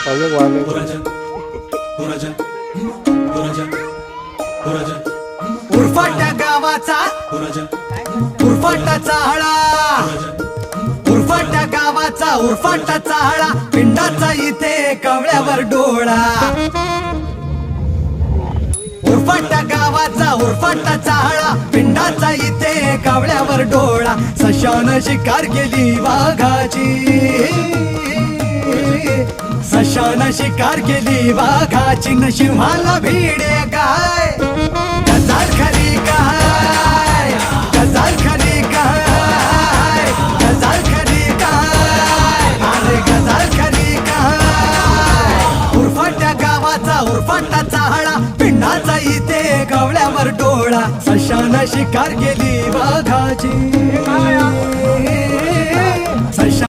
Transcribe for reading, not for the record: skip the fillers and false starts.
अजून वाजले. उरफाट्या गावाचा उरफाटा चाहळा, उरफाट्या गावाचा उरफाटा चाहळा, पिंडाचा इथे कवळ्यावर डोळा. उरफाट्या गावाचा उरफाटा चाहळा, पिंडाचा इथे कवळ्यावर डोळा. सशान शिकार केली वाघाची, सशान शिकार केली वाघाची. न सिंहाला भिडे काय गजाल खरी काय, गजाल खरी काय, गजाल खरी काय, अरे गजाल खरी काय. उरफाट्या गावाचा उरफाटा चाहळा, पिंडाचा इथे कवळ्यावर डोळा. सशान शिकार केली वाघाची.